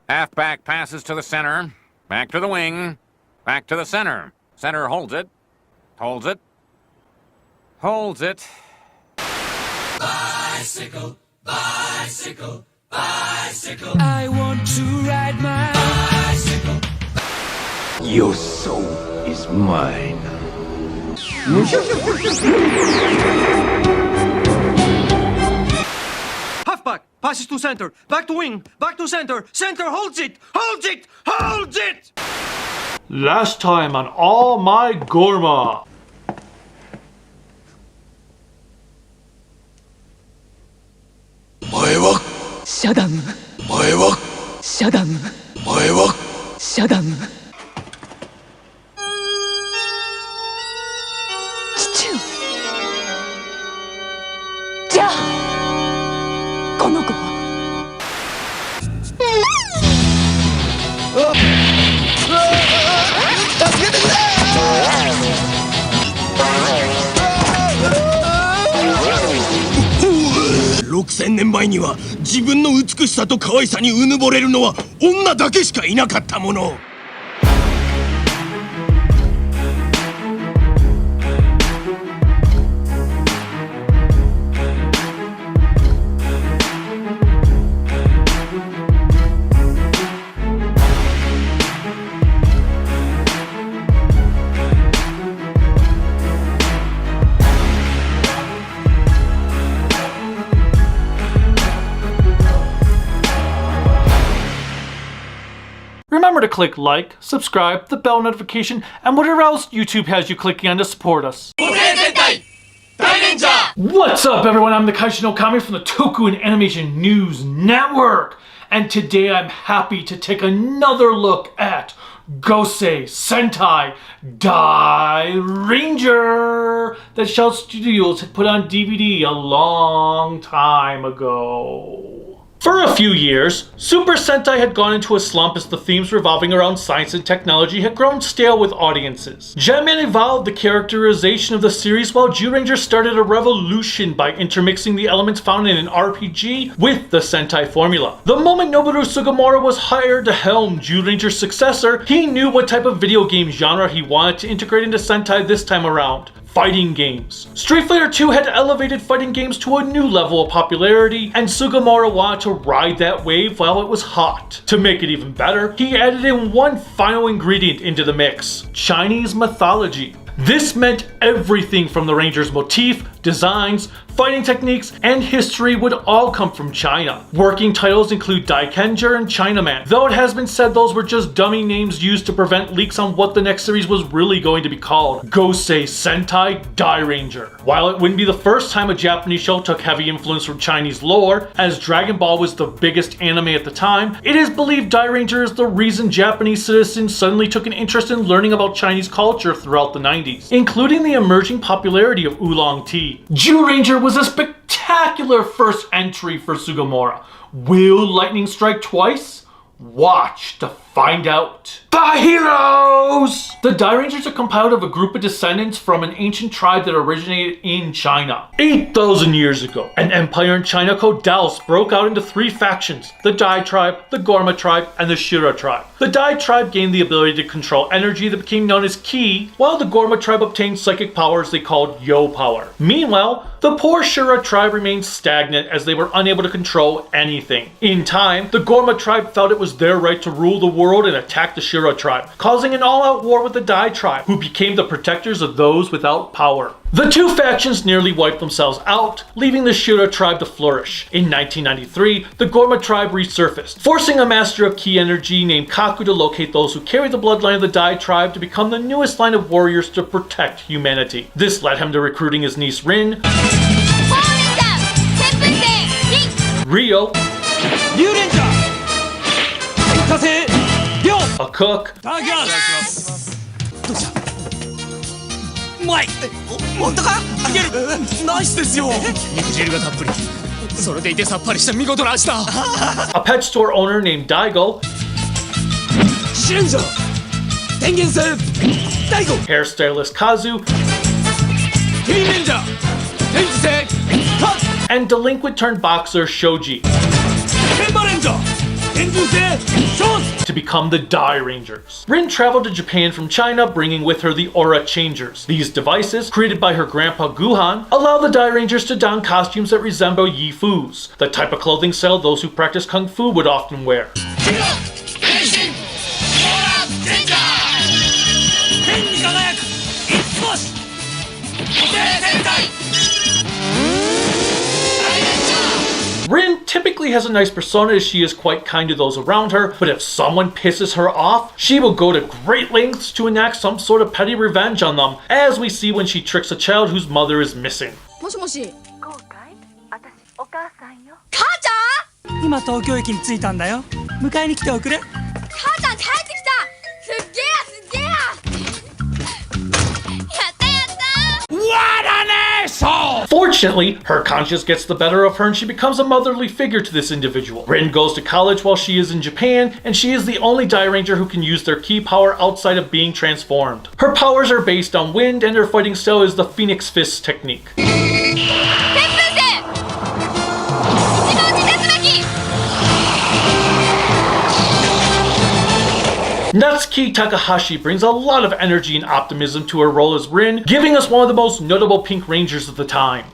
Halfback passes to the center. Back to the wing. Back to the center. Center holds it. Holds it. Holds it. Bicycle, bicycle, bicycle. I want to ride my bicycle. Your soul is mine. Halfback passes to center. Back to wing. Back to center. Center holds it. Holds it. Holds it. Last time on All My Gorma. Shut down. Shut down. Shut down. 父上。じゃあこの子は。助けてくれ！6000年前には自分の美しさと可愛さにうぬぼれるのは女だけしかいなかったもの。Remember to click like, subscribe, the bell notification, and whatever else YouTube has you clicking on to support us. Gosei Sentai Dairanger. What's up, everyone? I'm the Kazu no Kami from the Toku and Animation News Network, and today I'm happy to take another look at Gosei Sentai Dairanger that Shell Studios had put on DVD a long time ago. For a few years, Super Sentai had gone into a slump as the themes revolving around science and technology had grown stale with audiences. Jetman evolved the characterization of the series while Dairanger started a revolution by intermixing the elements found in an RPG with the Sentai formula. The moment Noburu Sugimura was hired to helm Dairanger's successor, he knew what type of video game genre he wanted to integrate into Sentai this time around. Fighting games. Street Fighter 2 had elevated fighting games to a new level of popularity, and Sugimura wanted to ride that wave while it was hot. To make it even better, he added in one final ingredient into the mix: Chinese mythology. This meant everything from the Rangers' motif, designs, fighting techniques, and history would all come from China. Working titles include Dairanger and Chinaman, though it has been said those were just dummy names used to prevent leaks on what the next series was really going to be called: Gosei Sentai Dairanger. While it wouldn't be the first time a Japanese show took heavy influence from Chinese lore, as Dragon Ball was the biggest anime at the time, it is believed Dairanger is the reason Japanese citizens suddenly took an interest in learning about Chinese culture throughout the 90s, including the emerging popularity of oolong tea. Dairanger was a spectacular first entry for Sugimura. Will lightning strike twice? Watch to find out. The heroes! The Dairangers are compiled of a group of descendants from an ancient tribe that originated in China. 8,000 years ago, an empire in China called Daos broke out into three factions: the Dai tribe, the Gorma tribe, and the Shira tribe. The Dai tribe gained the ability to control energy that became known as Ki, while the Gorma tribe obtained psychic powers they called Yo power. Meanwhile, the poor Shira tribe remained stagnant as they were unable to control anything. In time, the Gorma tribe felt it was their right to rule the world and attacked the Shira tribe, causing an all-out war with the Dai tribe, who became the protectors of those without power. The two factions nearly wiped themselves out, leaving the Shira tribe to flourish. In 1993, the Gorma tribe resurfaced, forcing a master of Ki energy named Kaku to locate those who carried the bloodline of the Dai tribe to become the newest line of warriors to protect humanity. This led him to recruiting his niece Rin, Rio, a cook, a pet store owner named Daigo, hairstylist Kazu, and delinquent turned boxer Shoji. to become the Dairangers. Rin traveled to Japan from China, bringing with her the Aura Changers. These devices, created by her grandpa Guhan, allow the Dairangers to don costumes that resemble Yifus, the type of clothing style those who practice Kung Fu would often wear. Rin typically has a nice persona as she is quite kind to those around her, but if someone pisses her off, she will go to great lengths to enact some sort of petty revenge on them, as we see when she tricks a child whose mother is missing. もしもし後悔？私お母さんよ。母ちゃん今東京駅に着いたんだよ。迎えに来ておくれ。母ちゃん帰ってきたすっげえやったやった What an asshole! Fortunately, her conscience gets the better of her and she becomes a motherly figure to this individual. Rin goes to college while she is in Japan, and she is the only Dairanger who can use their ki power outside of being transformed. Her powers are based on wind, and her fighting style is the Phoenix Fist technique. Natsuki Takahashi brings a lot of energy and optimism to her role as Rin, giving us one of the most notable Pink Rangers of the time.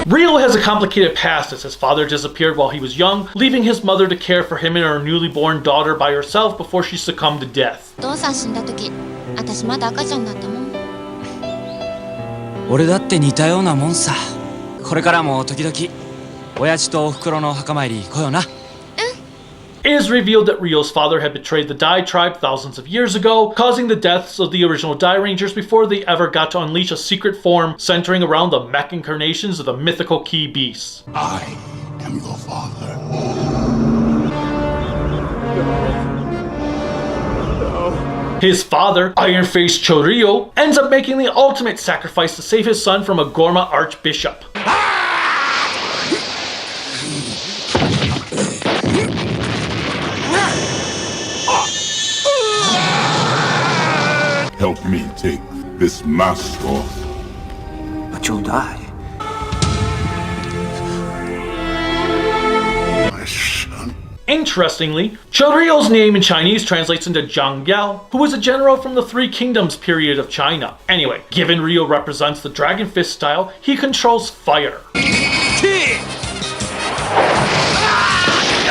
Ryo has a complicated past as his father disappeared while he was young, leaving his mother to care for him and her newly born daughter by herself before she succumbed to death. お父さん死んだ時私まだ赤ちゃんだったもん俺だって似たようなもんさ。これからも時々親父とおふくろの墓参り行こうよな。It is revealed that Ryo's father had betrayed the Dai tribe thousands of years ago, causing the deaths of the original Dairangers before they ever got to unleash a secret form centering around the mech incarnations of the mythical Ki beasts. I am your father. His father, Iron-Faced Choryo, ends up making the ultimate sacrifice to save his son from a Gorma archbishop. Help me take this mask off. But you'll die. My son. Interestingly, Choryo's name in Chinese translates into Zhang Yao, who was a general from the Three Kingdoms period of China. Anyway, given Ryo represents the Dragon Fist style, he controls fire.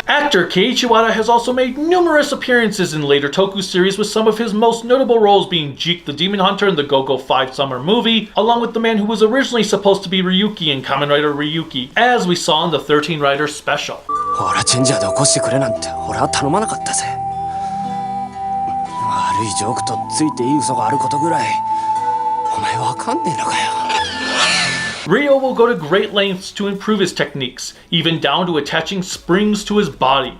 Actor Keiichi Wada has also made numerous appearances in later Toku series, with some of his most notable roles being Jeek the Demon Hunter in the Go-Go 5 Summer movie, along with the man who was originally supposed to be Ryuki in Kamen Rider Ryuki, as we saw in the 13 Rider special. ほらチェンジャーで起こしてくれなんて俺は頼まなかったぜ。悪いジョークとついていい嘘があることぐらいお前わかんねえのかよ。Ryo will go to great lengths to improve his techniques, even down to attaching springs to his body.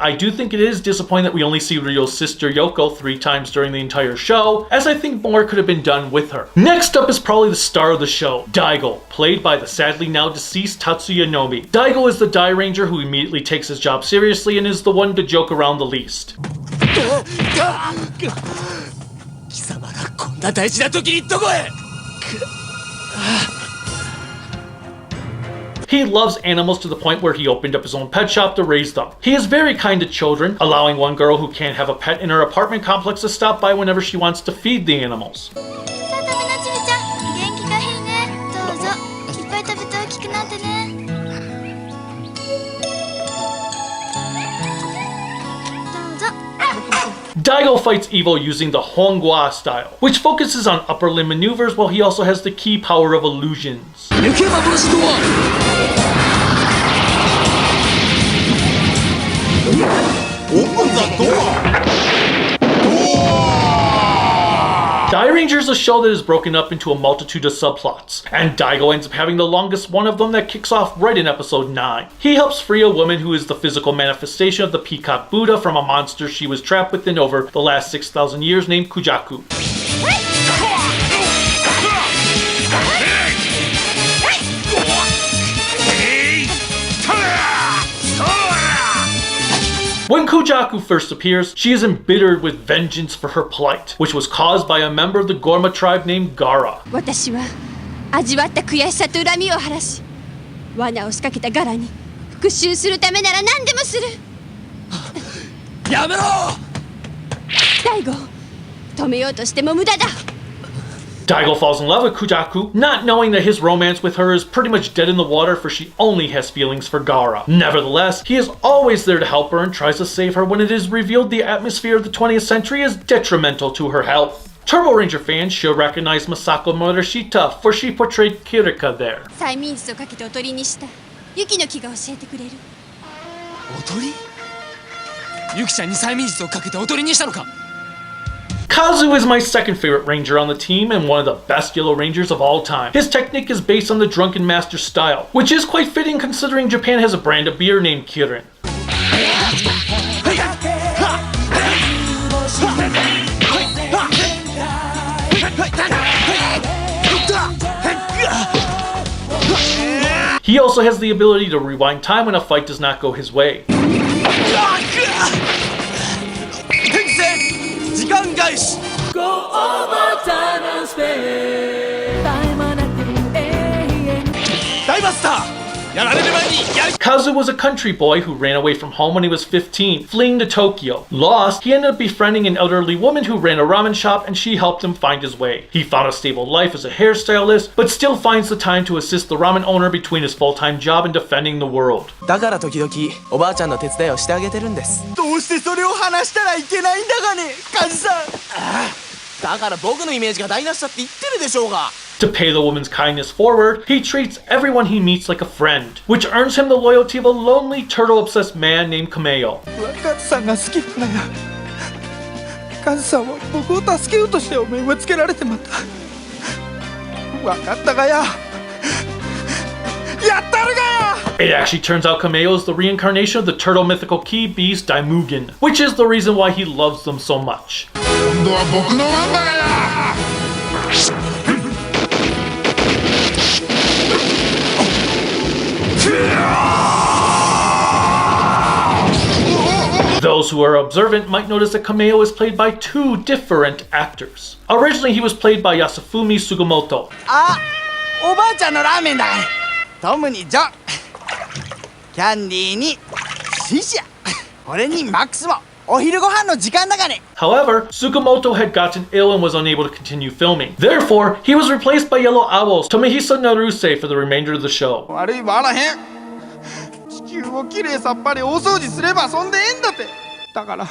I do think it is disappointing that we only see Ryo's sister Yoko 3 times during the entire show, as I think more could have been done with her. Next up is probably the star of the show, Daigo, played by the sadly now deceased Tatsuya Nomi. Daigo is the Dairanger who immediately takes his job seriously and is the one to joke around the least. 貴様がこんな大事な時に言っとこい。He loves animals to the point where he opened up his own pet shop to raise them. He is very kind to children, allowing one girl who can't have a pet in her apartment complex to stop by whenever she wants to feed the animals. Daigo fights evil using the Honggwa style, which focuses on upper limb maneuvers while he also has the key power of illusions. Open the door! Dairanger is a show that is broken up into a multitude of subplots, and Daigo ends up having the longest one of them that kicks off right in episode 9. He helps free a woman who is the physical manifestation of the Peacock Buddha from a monster she was trapped within over the last 6,000 years named Kujaku. When Kujaku first appears, she is embittered with vengeance for her plight, which was caused by a member of the Gorma tribe named Gara. 私は味わった悔しさと恨みを晴らし、罠を仕掛けたガラに復讐するためなら何でもする。やめろ。大悟、止めようとしても無駄だ。Daigo falls in love with Kujaku, not knowing that his romance with her is pretty much dead in the water, for she only has feelings for Gara. Nevertheless, he is always there to help her and tries to save her when it is revealed the atmosphere of the 20th century is detrimental to her health. Turbo Ranger fans should recognize Masako Morishita, for she portrayed Kirika there. 催眠術をかけておとりにしたユキの木が教えてくれる。おとり？ユキちゃんに催眠術をかけておとりにしたのか？ Kazu is my second favorite ranger on the team and one of the best Yellow Rangers of all time. His technique is based on the Drunken Master style, which is quite fitting considering Japan has a brand of beer named Kirin. He also has the ability to rewind time when a fight does not go his way. Kazu was a country boy who ran away from home when he was 15, fleeing to Tokyo. Lost, he ended up befriending an elderly woman who ran a ramen shop and she helped him find his way. He found a stable life as a hairstylist, but still finds the time to assist the ramen owner between his full-time job and defending the world. だから時々おばあちゃんの手伝いをしてあげてるんです。どうしてそれを話したらいけないんだがね、カズさん。だから僕のイメージが台無しだって言ってるでしょうが。 To pay the woman's kindness forward, he treats everyone he meets like a friend, which earns him the loyalty of a lonely turtle-obsessed man named Kameo. カズさんが好きならカズさんは僕を助けようとしてお面をつけられてまた。分かったがや。やったるがや! It actually turns out Kameo is the reincarnation of the turtle mythical key beast Daimugen, which is the reason why he loves them so much. 今度は僕の番だがや! Those who are observant might notice that Kameo is played by two different actors. Originally, he was played by Yasufumi Sugimoto. あ、おばあちゃんのラーメンだい。トムにジョン、キャンディーにシシャ、俺にマックスもお昼ご飯の時間だがね。 However, Sugimoto had gotten ill and was unable to continue filming. Therefore, he was replaced by Yellow Owl's Tomihisa Naruse for the remainder of the show. 悪いばあらへん。地球をきれいさっぱり大掃除すればそんでええんだって。だから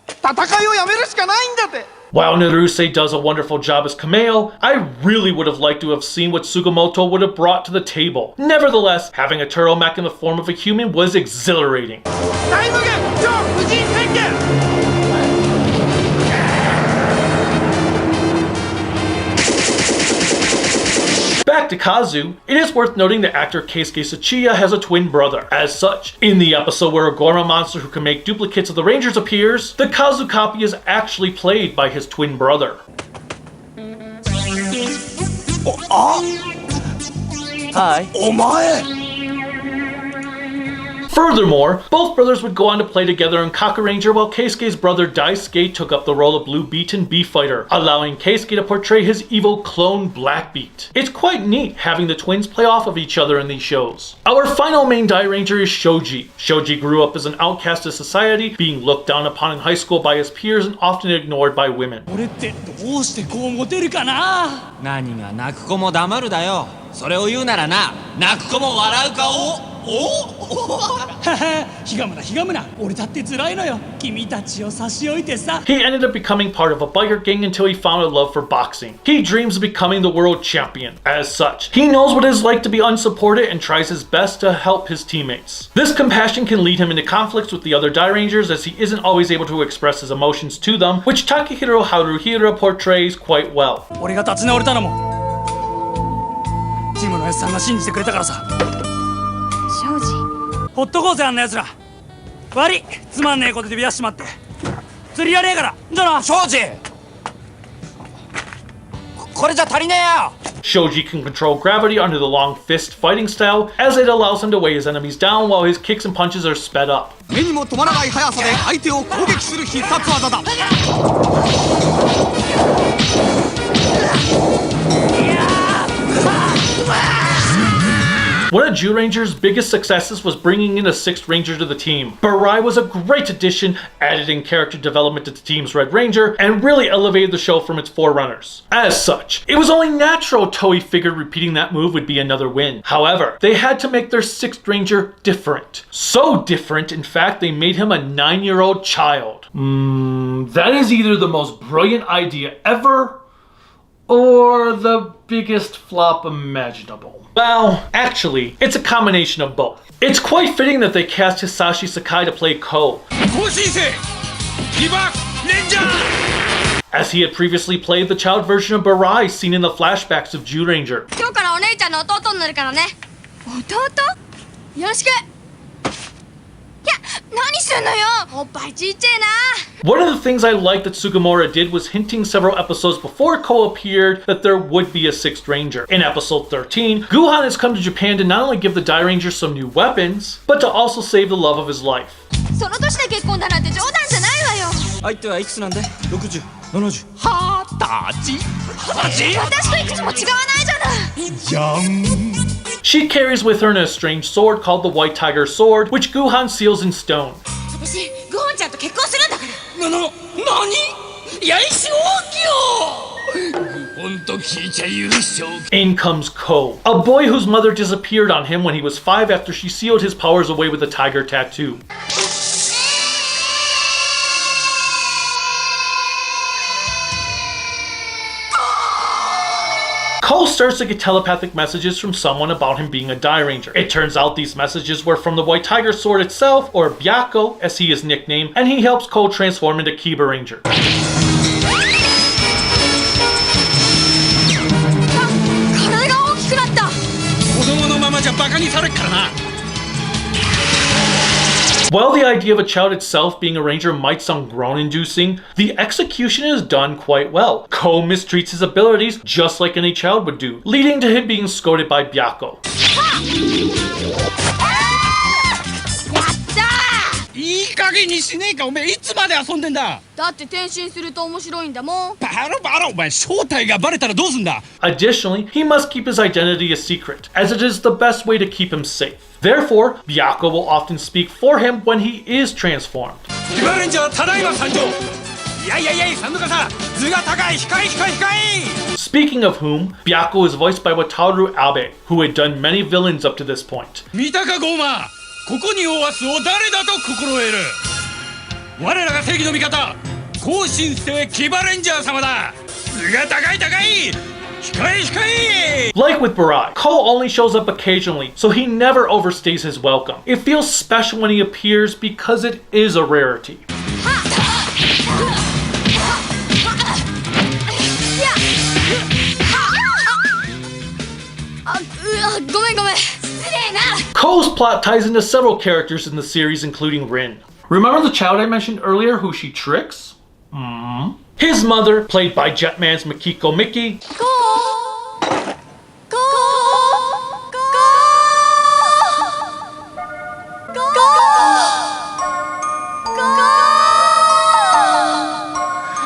戦いをやめるしかないんだって。 While Naruse does a wonderful job as Kameo, I really would have liked to have seen what Sugimoto would have brought to the table. Nevertheless, having a turtleneck in the form of a human was exhilarating. Back to Kazu, it is worth noting that actor Keisuke Tsuchiya has a twin brother. As such, in the episode where a Gorma monster who can make duplicates of the Rangers appears, the Kazu copy is actually played by his twin brother. Hi. Furthermore, both brothers would go on to play together in Kaku Ranger while Keisuke's brother Daisuke took up the role of Blue Beat and B-Fighter, allowing Keisuke to portray his evil clone Blackbeat. It's quite neat having the twins play off of each other in these shows. Our final main Dairanger is Shoji. Shoji grew up as an outcast of society, being looked down upon in high school by his peers and often ignored by women. 俺ってどうしてこうモテるかな。何が泣く子も黙るだよ。それを言うならな、泣く子も笑う顔を。ひがむなひがむな、俺だって辛いのよ。君たちを差し置いてさ。 He ended up becoming part of a biker gang until he found a love for boxing. He dreams of becoming the world champion. As such, he knows what it is like to be unsupported and tries his best to help his teammates. This compassion can lead him into conflicts with the other Dairangers as he isn't always able to express his emotions to them, which Takehiro Haruhira portrays quite well. 俺が立ち直れたのもジムのやつさんが信じてくれたからさ。庄司、ほっとこうぜあんな奴ら。悪い、つまんねえことでビヤしちまって。釣りやねえから。じゃあな。庄司、これじゃ足りねえよ。Shoji can control gravity under the long fist fighting style, as it allows him to weigh his enemies down while his kicks and punches are sped up. 目にも止まらない速さで相手を攻撃する必殺技だ。 One of Dairanger biggest successes was bringing in a 6th Ranger to the team. Barai was a great addition, added in character development to the team's Red Ranger, and really elevated the show from its forerunners. As such, it was only natural Toei figured repeating that move would be another win. However, they had to make their 6th Ranger different. So different, in fact, they made him a 9-year-old child. That is either the most brilliant idea ever, or the biggest flop imaginable. Well, actually, it's a combination of both. It's quite fitting that they cast Hisashi Sakai to play Ko, as he had previously played the child version of Barai seen in the flashbacks of Dairanger. 今日からお姉ちゃんの弟になるからね。弟？よろしく。いや、何すんのよ。おっぱいちっちゃいな。 One of the things I liked that Sugimura did was hinting several episodes before Ko appeared that there would be a 6th Ranger. In episode 13, Guhan has come to Japan to not only give the Dairangers some new weapons, but to also save the love of his life. その年で結婚だなんて冗談じゃないわよ。相手はいくつなんで60、70、20私といくつも違わないじゃない。 She carries with her an estranged sword called the White Tiger Sword, which Guhan seals in stone. 私、グホンちゃんと結婚するんだから。 In comes Ko, a boy whose mother disappeared on him when he was 5 after she sealed his powers away with a tiger tattoo. Ko starts to get telepathic messages from someone about him being a Dairanger. It turns out these messages were from the White Tiger Sword itself, or Byakko, as he is nicknamed, and he helps Ko transform into Kiba Ranger. While the idea of a child itself being a ranger might sound groan-inducing, the execution is done quite well. Ko mistreats his abilities just like any child would do, leading to him being scolded by Byakko. いい加減にしねえか、おめえいつまで遊んでんだ。だって転身すると面白いんだもん。バラお前正体がバレたらどうすんだ。 Additionally, he must keep his identity a secret, as it is the best way to keep him safe. Therefore, Byakko will often speak for him when he is transformed. リバレンジャーただいま参上。いやサンドカさん、図が高い、控え。 Speaking of whom, Byakko is voiced by Wataru Abe, who had done many villains up to this point. 見たかゴーマ、ここにおわすを誰だと心得る。我らが正義の味方、後進生キバレンジャー様だ。図が高い。控え Like with Barai, Ko only shows up occasionally, so he never overstays his welcome. It feels special when he appears because it is a rarity. ごめん失礼な。 Ko's plot ties into several characters in the series, including Rin. Remember the child I mentioned earlier who she tricks? His mother, played by Jetman's Mikiko Miki,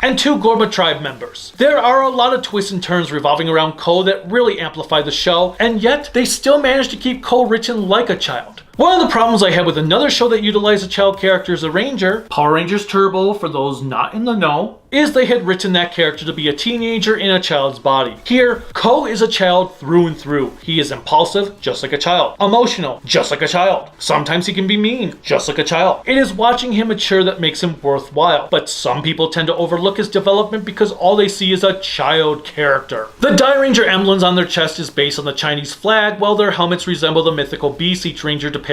and 2 Gorma tribe members. There are a lot of twists and turns revolving around Ko that really amplify the show, and yet they still manage to keep Ko written like a child. One of the problems I had with another show that utilized a child character as a ranger, Power Rangers Turbo for those not in the know, is they had written that character to be a teenager in a child's body. Here, Ko is a child through and through. He is impulsive, just like a child. Emotional, just like a child. Sometimes he can be mean, just like a child. It is watching him mature that makes him worthwhile, but some people tend to overlook his development because all they see is a child character. The Dairanger emblems on their chest is based on the Chinese flag, while their helmets resemble the mythical beasts each ranger depicts.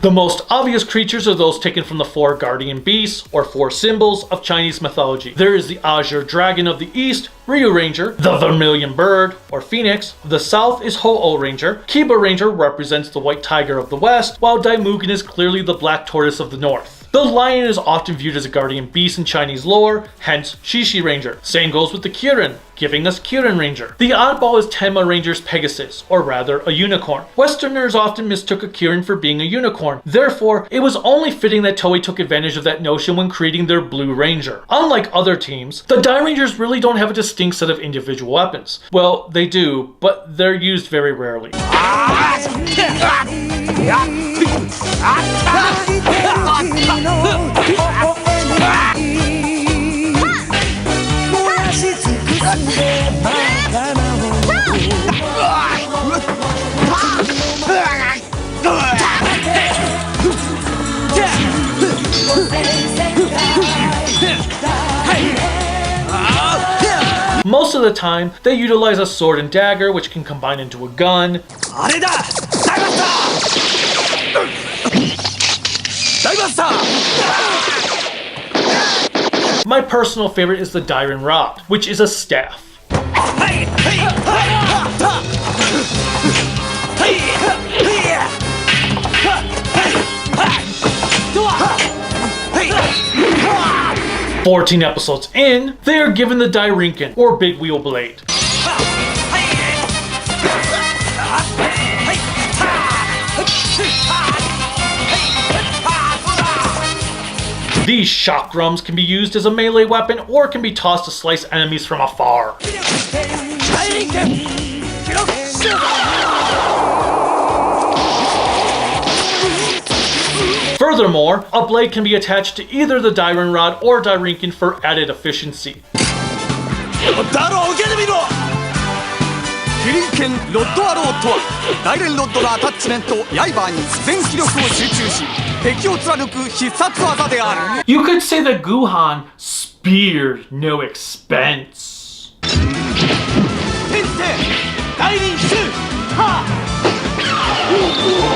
The most obvious creatures are those taken from the 4 guardian beasts, or 4 symbols, of Chinese mythology. There is the Azure Dragon of the East, Ryu Ranger, the Vermilion Bird, or Phoenix. The South is Ho-Oh Ranger. Kiba Ranger represents the White Tiger of the West, while Daimugen is clearly the Black Tortoise of the North. The lion is often viewed as a guardian beast in Chinese lore, hence Shishi Ranger. Same goes with the Kirin, giving us Kirin Ranger. The oddball is Tenma Ranger's Pegasus, or rather a unicorn. Westerners often mistook a Kirin for being a unicorn. Therefore, it was only fitting that Toei took advantage of that notion when creating their Blue Ranger. Unlike other teams, the Dairangers really don't have a distinct set of individual weapons. Well, they do, but they're used very rarely. Most of the time, they utilize a sword and dagger, which can combine into a gun. My personal favorite is the Dairen Rod, which is a staff. – 14 episodes in, they are given the Dairinken, or Big Wheel Blade. These shock drums can be used as a melee weapon or can be tossed to slice enemies from afar. Furthermore, a blade can be attached to either the Dairen Rod or Dairinken for added efficiency. You could say that Guhan speared no expense.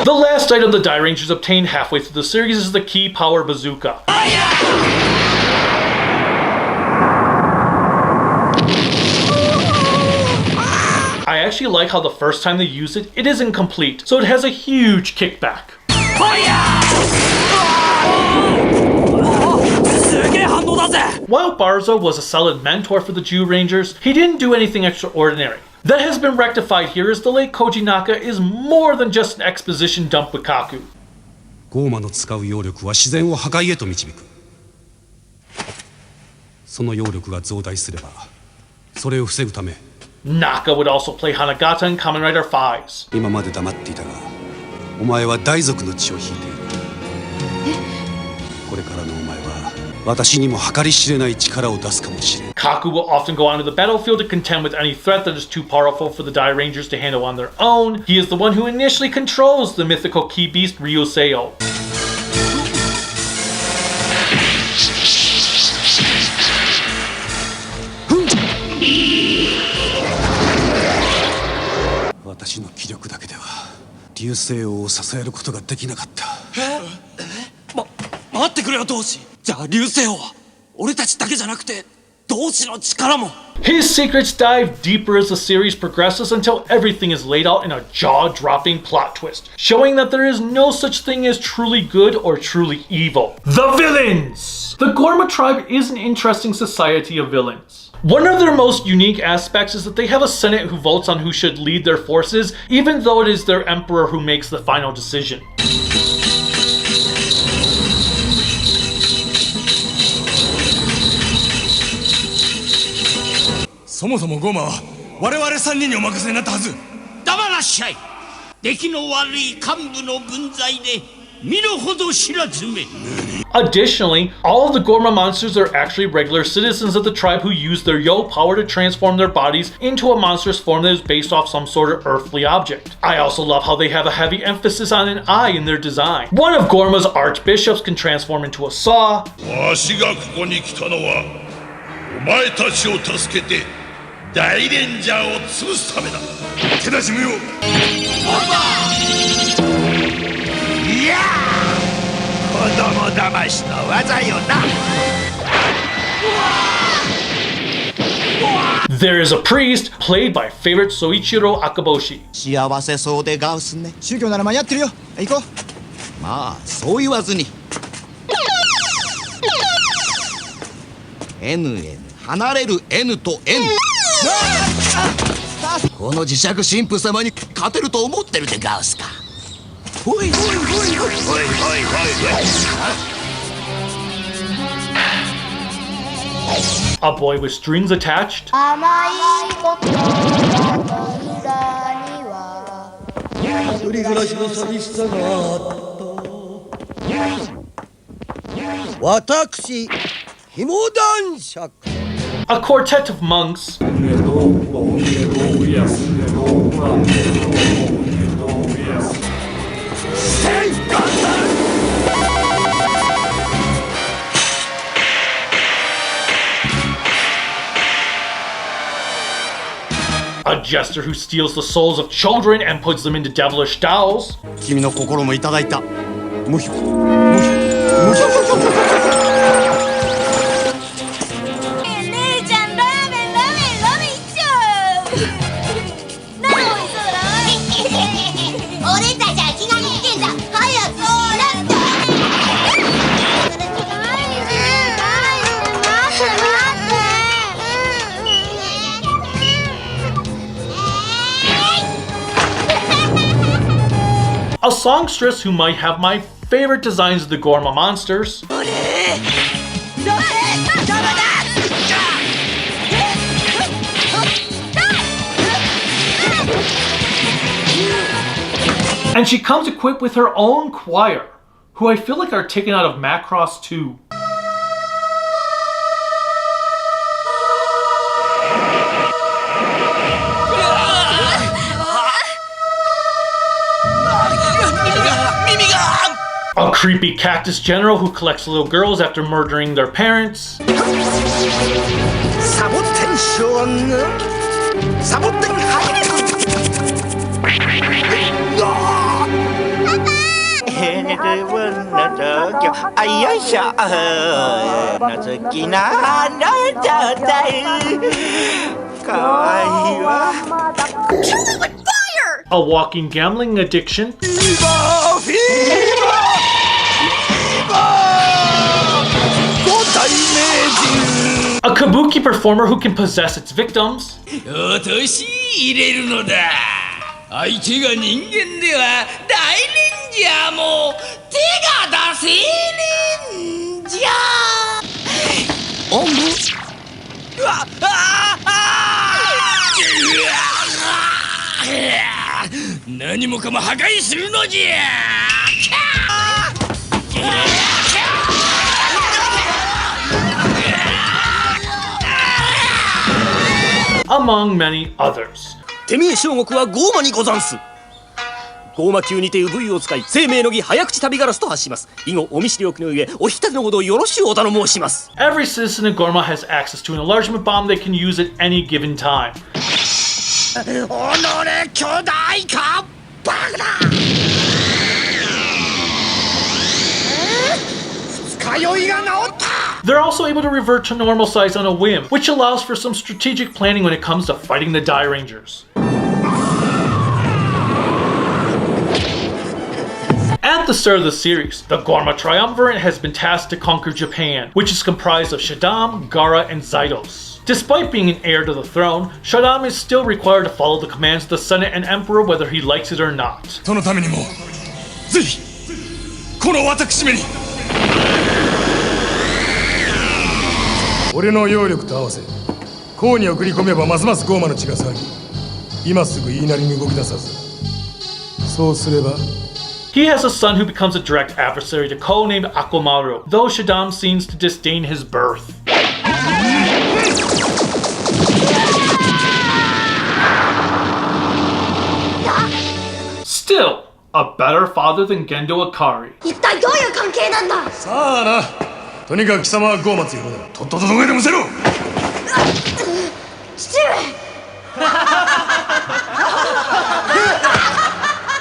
The last item the Dairangers obtained halfway through the series is the Key Power Bazooka. I actually like how the first time they use it, it is incomplete, so it has a huge kickback. While Barzo was a solid mentor for the Jew Rangers, he didn't do anything extraordinary. That has been rectified here as the late Koji Naka is more than just an exposition dump with Kaku. ゴーマの使う揚力は自然を破壊へと導く。その揚力が増大すれば、それを防ぐため。Naka would also play Hanagata in Kamen Rider Fives. 今まで黙っていたが、お前は大族の血を引いている。これからのお前は私にも計り知れない力を出すかもしれん。 Kaku will often go onto the battlefield to contend with any threat that is too powerful for the Dairangers to handle on their own. He is the one who initially controls the mythical key beast Ryoseo. 私の気力だけでは流星王を支えることができなかった。待ってくれよ同志。じゃあ流星王は俺たちだけじゃなくて同志の力も。 His secrets dive deeper as the series progresses until everything is laid out in a jaw-dropping plot twist, showing that there is no such thing as truly good or truly evil. The villains! The Gorma tribe is an interesting society of villains. One of their most unique aspects is that they have a senate who votes on who should lead their forces, even though it is their emperor who makes the final decision. そもそもゴマは我々3人にお任せになったはず。黙らっしゃい。出来の悪い幹部の分際で身の程知らずめ。 Additionally, all of the Gorma monsters are actually regular citizens of the tribe who use their yo power to transform their bodies into a monstrous form that is based off some sort of earthly object. I also love how they have a heavy emphasis on an eye in their design. One of Gorma's archbishops can transform into a saw. わしがここに来たのはお前たちを助けて大レンジャーを潰すためだ。手出し無用。いや子供騙しの技よな。 There is a priest played by favorite Soichiro Akaboshi. 幸せそうでガウスね。宗教なら間に合ってるよ。行こう。まあそう言わずに。NN 離れる N と N この磁石神父様に勝てると思ってるでガウスか。ほいほいほいほいほいほいほいほい。 A boy with strings attached? 一人暮らしの寂しさがあった私ひも男爵 A quartet of monks. A jester who steals the souls of children and puts them into devilish dolls. 君の心もいただいた。無ひょ無ひょ無ひょ。姉ちゃんラーメンラーメンラーメンいっちゃう。何美味しそうだ。俺たちは気が利いてんだ。早くラッと。A songstress who might have my favorite designs of the Gorma monsters. And she comes equipped with her own choir, who I feel like are taken out of Macross 2. A creepy cactus general who collects little girls after murdering their parents. A walking gambling addiction. A kabuki performer who can possess its victims. 落とし入れるのだ。相手が人間では大レンジャーも手が出せレンジャー。おむ。うわ何もかも破壊するのじゃ。Among many others. 手見え小国はゴーマにござんす。ゴーマ級にて産湯を使い生命の儀早口旅ガラスと発します。以後お見知りおきの上お引き立てのほどよろしゅうお頼申します。 Every citizen in Gorma has access to an enlargement bomb they can use at any given time. おのれ巨大化バカだ。二日酔いが治った。 They're also able to revert to normal size on a whim, which allows for some strategic planning when it comes to fighting the Dairangers. At the start of the series, the Gorma Triumvirate has been tasked to conquer Japan, which is comprised of Shaddam, Gaara, and Zydos. Despite being an heir to the throne, Shaddam is still required to follow the commands of the Senate and Emperor whether he likes it or not. そのためにもぜひこの私めに俺の揚力と合わせ項に送り込めばますますゴーマの血が騒ぎ今すぐ言いなりに動き出さずそうすれば He has a son who becomes a direct adversary to Ko named Akomaru, though Shaddam seems to disdain his birth. Still, a better father than Gendo Akari. 一体どういう関係なんだ。さあなとにかく貴様はゴーマ強いのだとっととどけてみせろ父上。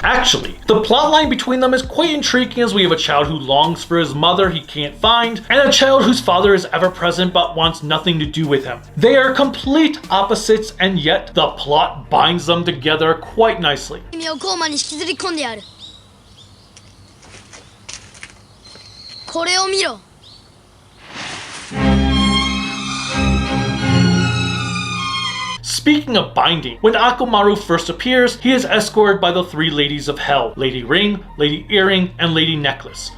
Actually, the plotline between them is quite intriguing as we have a child who longs for his mother he can't find, and a child whose father is ever present but wants nothing to do with him. They are complete opposites, and yet the plot binds them together quite nicely. 君をゴーマに引きずり込んでやる。これを見ろ。Speaking of binding, when Akumaru first appears, he is escorted by the three ladies of hell, Lady Ring, Lady Earring, and Lady Necklace.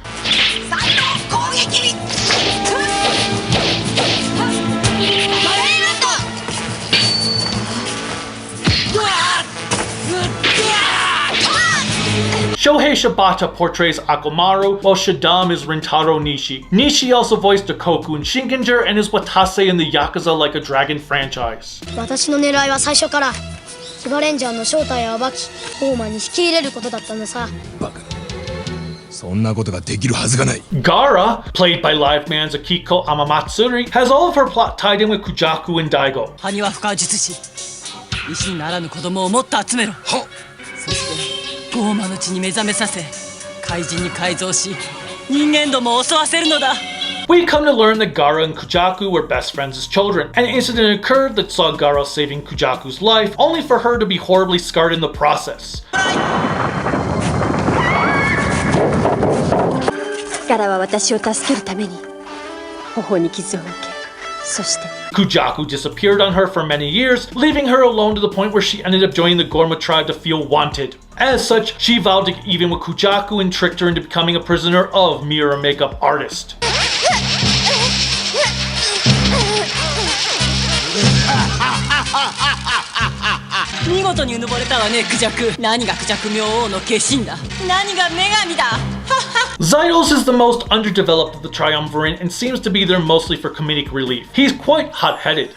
Shohei Shibata portrays Akumaru, while Shadam is Rintaro Nishi. Nishi also voiced Koku in Shinkenger and is Watase in the Yakuza Like a Dragon franchise. 私の狙いは最初からキバレンジャーの正体を暴きホーマに引き入れることだったんださ。そんなことができるはずがない。 Gara, played by Live Man's Akiko Amamatsuri, has all of her plot tied in with Kujaku and Daigo. 埴輪不可術師石にならぬ子供をもっと集めろ。そしてゴーマの血に目覚めさせ怪人に改造し人間どもを襲わせるのだ。 We come to learn that Gara and Kujaku were best friends as children. An incident occurred that saw Gara saving Kujaku's life, only for her to be horribly scarred in the process. ガラは私を助けるために頬に傷を受け、そして Kujaku disappeared on her for many years, leaving her alone to the point where she ended up joining the Gorma tribe to feel wanted. As such, she vowed to get even with Kujaku and tricked her into becoming a prisoner of mirror makeup artist. 見事にうぬぼれたわね、クジャク。何がクジャク明王の化身だ。何が女神だ。Zydos is the most underdeveloped of the Triumvirate and seems to be there mostly for comedic relief. He's quite hot-headed.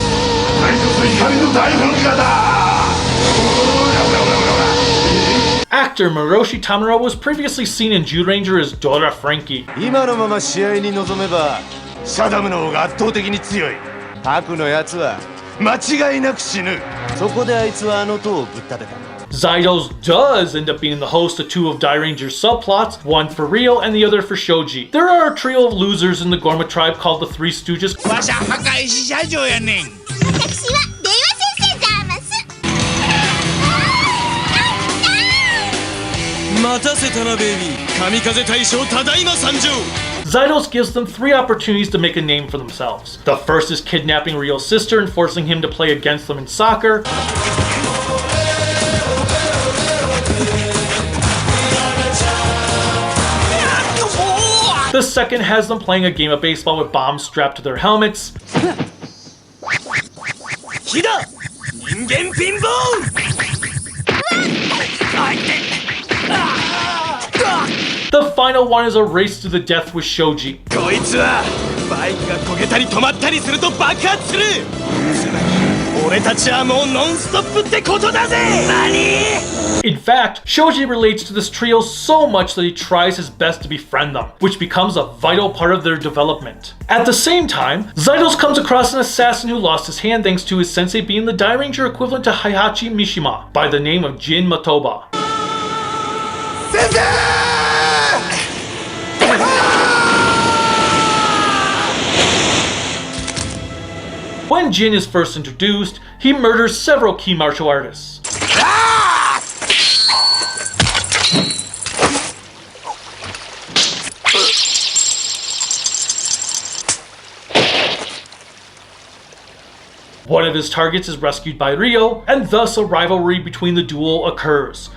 Actor Moroshi Tamura was previously seen in Dairanger as Dora Frankie. 今のまま試合に臨めばシャダムの方が圧倒的に強い。タクのやつは間違いなく死ぬ。そこであいつはあの塔をぶっ立てた。 Zydos does end up being the host of two of Dairanger's subplots, one for Rio and the other for Shoji. There are a trio of losers in the Gorma tribe called the Three Stooges. わしゃ破壊し社長やねん。私は電話先生ざます。待たせたなベイビー。神風大将ただいま参上。 Zydos gives them three opportunities to make a name for themselves. The first is kidnapping Rio's sister and forcing him to play against them in soccer. The second has them playing a game of baseball with bombs strapped to their helmets. The final one is a race to the death with Shoji. こいつはバイクが焦げたり止まったりすると爆発する。つまり俺たちはもうノンストップってことだぜ。何？ In fact, Shoji relates to this trio so much that he tries his best to befriend them, which becomes a vital part of their development. At the same time, Zydos comes across an assassin who lost his hand thanks to his sensei being the Dairanger equivalent to Heihachi Mishima by the name of Jin Matoba. When Jin is first introduced, he murders several key martial artists. One of his targets is rescued by Rio, and thus a rivalry between the duo occurs.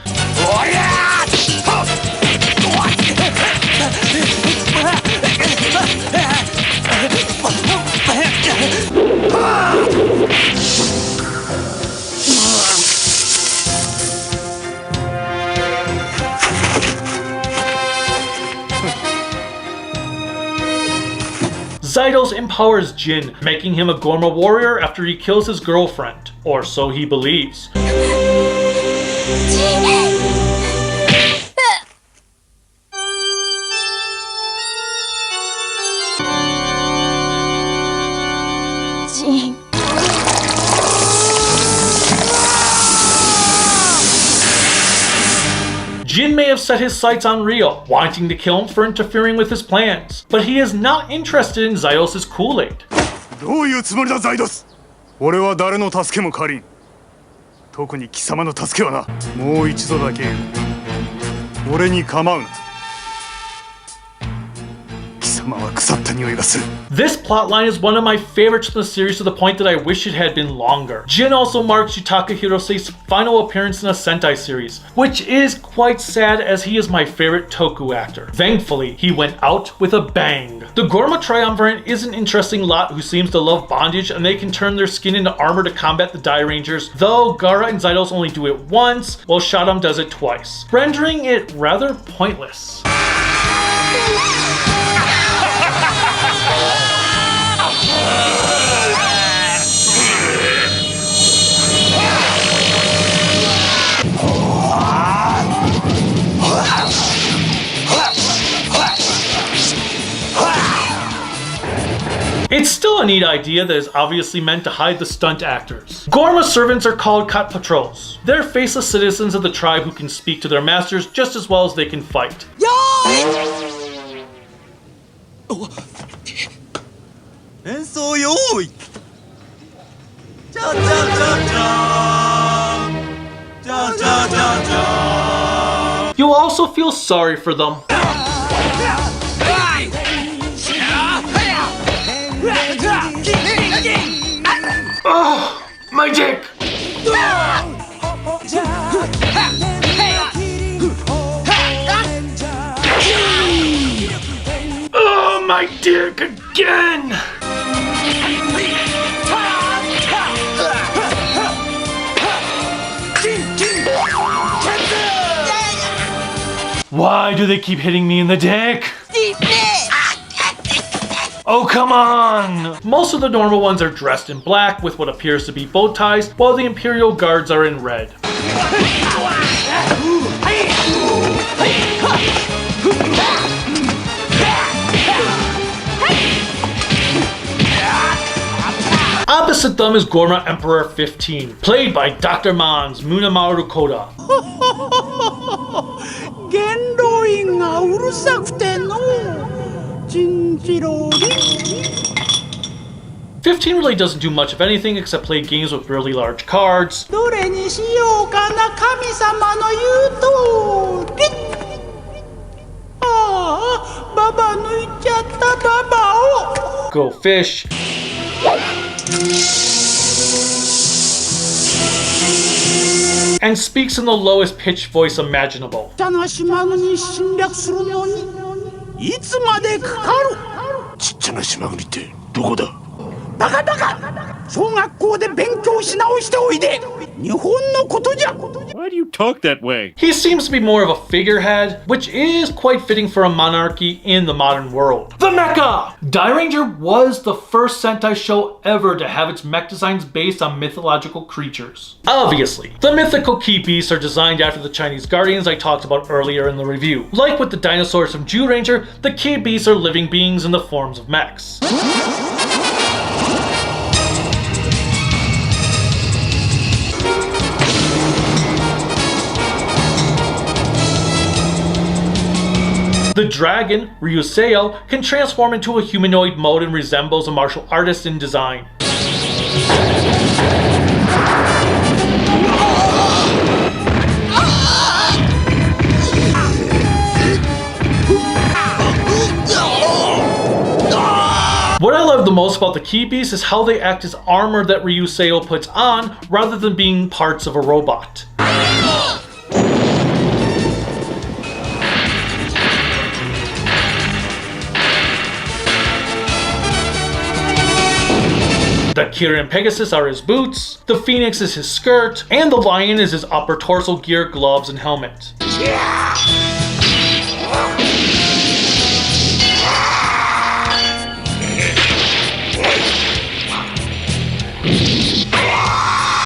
Zydos empowers Jin, making him a Gorma warrior after he kills his girlfriend, or so he believes. Jin may have set his sights on Rio, wanting to kill him for interfering with his plans, but he is not interested in Zydos' Kool-Aid. どういうつもりだザイドス。俺は誰の助けも借りん。特に貴様の助けはな。もう一度だけ俺に構うな。貴様 This plotline is one of my favorites from the series to the point that I wish it had been longer. Jin also marks Yutaka Hirosei's final appearance in a Sentai series, which is quite sad as he is my favorite Toku actor. Thankfully, he went out with a bang. The Gorma Triumvirate is an interesting lot who seems to love bondage, and they can turn their skin into armor to combat the Dairangers, though Gaara and Zydos only do it once, while Shadam does it twice, rendering it rather pointless. It's still a neat idea that is obviously meant to hide the stunt actors. Gorma servants are called Kat Patrols. They're faceless citizens of the tribe who can speak to their masters just as well as they can fight. You'll also feel sorry for them. Oh, my dick! Oh, my dick again! Why do they keep hitting me in the dick? Oh, come on! Most of the normal ones are dressed in black with what appears to be bow ties, while the Imperial Guards are in red. Opposite them is Gorma Emperor 15, played by Dr. Mons Munamaru Koda. 15 really doesn't do much of anything except play games with really large cards. Go fish. And speaks in the lowest pitched voice imaginable. Why do you talk that way? He seems to be more of a figurehead, which is quite fitting for a monarchy in the modern world. The Mecha! Dairanger was the first Sentai show ever to have its mech designs based on mythological creatures. Obviously, the mythical key beasts are designed after the Chinese guardians I talked about earlier in the review. Like with the dinosaurs from Dairanger, the key beasts are living beings in the forms of mechs. The dragon, Ryuseo, can transform into a humanoid mode and resembles a martial artist in design. What I love the most about the Key Beasts is how they act as armor that Ryuseo puts on rather than being parts of a robot. The Kirin Pegasus are his boots, the Phoenix is his skirt, and the Lion is his upper torso gear, gloves, and helmet.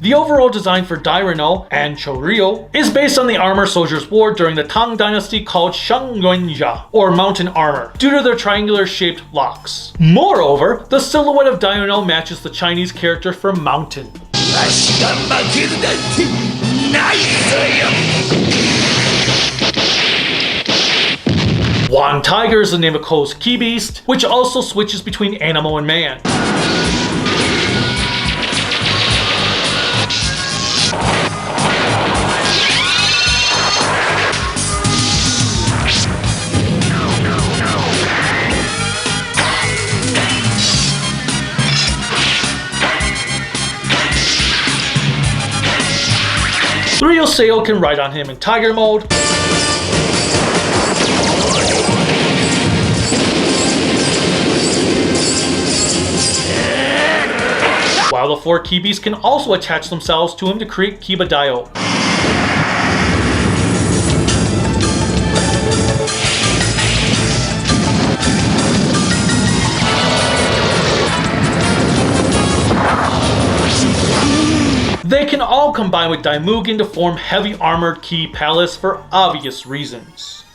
The overall design for Dairano and Choryo is based on the armor soldiers wore during the Tang Dynasty called Shangyuanja, or mountain armor, due to their triangular-shaped locks. Moreover, the silhouette of Dairano matches the Chinese character for mountain. Wan Tiger is the name of Ko's Key Beast, which also switches between animal and man. Ryuseo can ride on him in Tiger Mode, while the 4 Kibis can also attach themselves to him to create Kibadayo. They can all combine with Daimugen to form heavy armored Ki Palace for obvious reasons.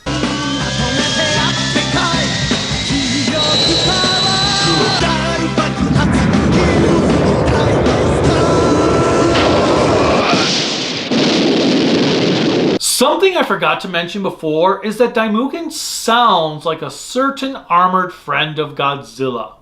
Something I forgot to mention before is that Daimugen sounds like a certain armored friend of Godzilla.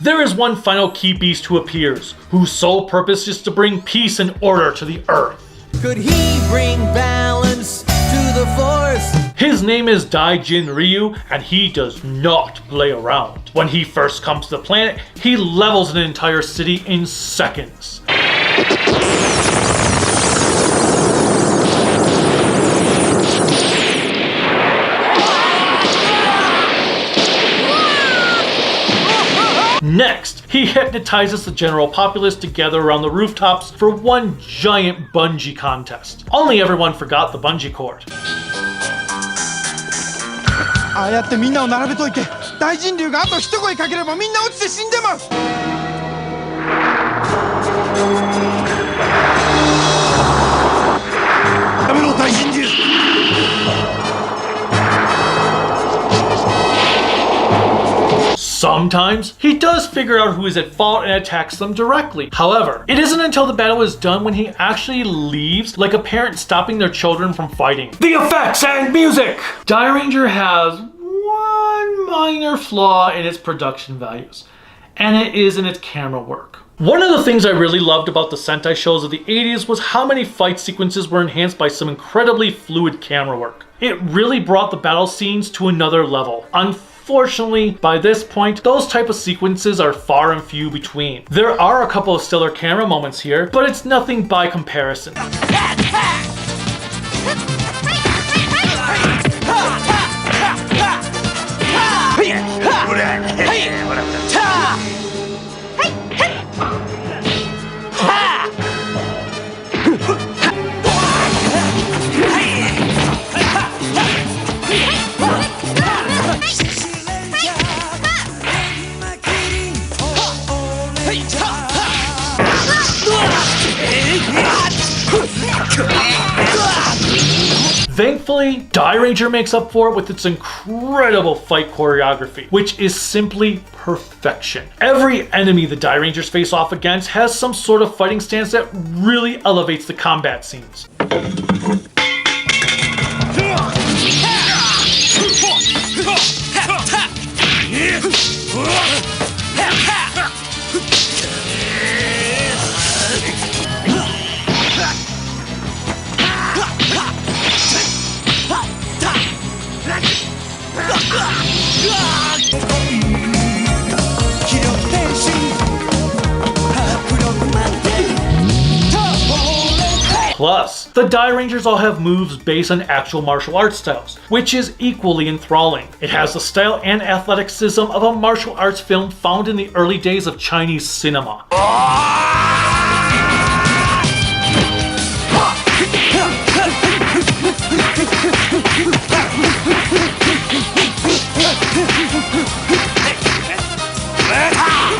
There is one final key beast who appears, whose sole purpose is to bring peace and order to the earth. Could he bring balance to the force? His name is Daijin Ryu, and he does not play around. When he first comes to the planet, he levels an entire city in seconds. Next, he hypnotizes the general populace to gather around the rooftops for one giant bungee contest. Only everyone forgot the bungee cord. ああやってみんなを並べといて、大人流があと一声かければみんな落ちて死んでます。やめろ大人流。 Sometimes, he does figure out who is at fault and attacks them directly. However, it isn't until the battle is done when he actually leaves, like a parent stopping their children from fighting. The effects and music! Dairanger has one minor flaw in its production values, and it is in its camera work. One of the things I really loved about the Sentai shows of the 80s was how many fight sequences were enhanced by some incredibly fluid camera work. It really brought the battle scenes to another level. Unfortunately, by this point, those type of sequences are far and few between. There are a couple of stellar camera moments here, but it's nothing by comparison. Thankfully, Dairanger makes up for it with its incredible fight choreography, which is simply perfection. Every enemy the Dairangers face off against has some sort of fighting stance that really elevates the combat scenes. Plus, the Dairangers all have moves based on actual martial arts styles, which is equally enthralling. It has the style and athleticism of a martial arts film found in the early days of Chinese cinema.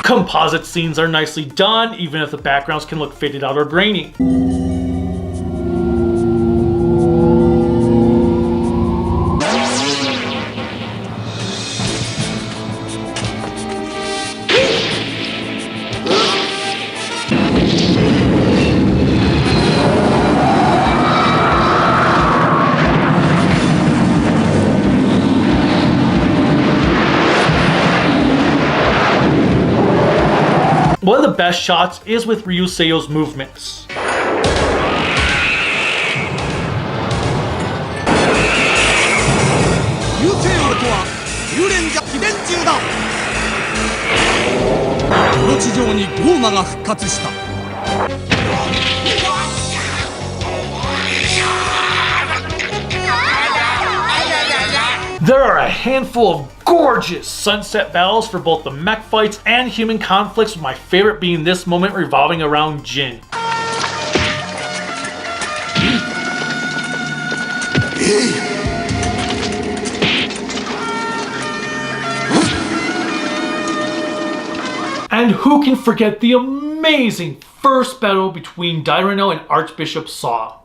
Composite scenes are nicely done, even if the backgrounds can look faded out or grainy. One of the best shots is with Ryuseo's movements. 流星王とは竜連者秘伝中だ。この地上にゴーマが復活した。 There are a handful of gorgeous sunset battles for both the mech fights and human conflicts, with my favorite being this moment revolving around Jin. And who can forget the amazing first battle between Dairangers and Archbishop Saw?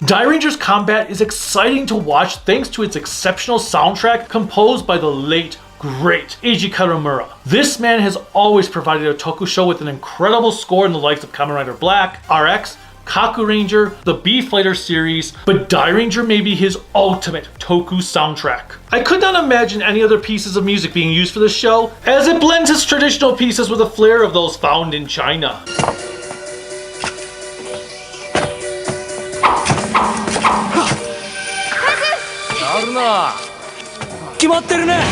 Dairangers combat is exciting to watch thanks to its exceptional soundtrack composed by the late, great Eiji Karamura. This man has always provided a Toku show with an incredible score in the likes of Kamen Rider Black, RX, Kaku Ranger, the B-Fighter series, but Dairanger may be his ultimate Toku soundtrack. I could not imagine any other pieces of music being used for the show, as it blends its traditional pieces with a flair of those found in China. 決まってるね。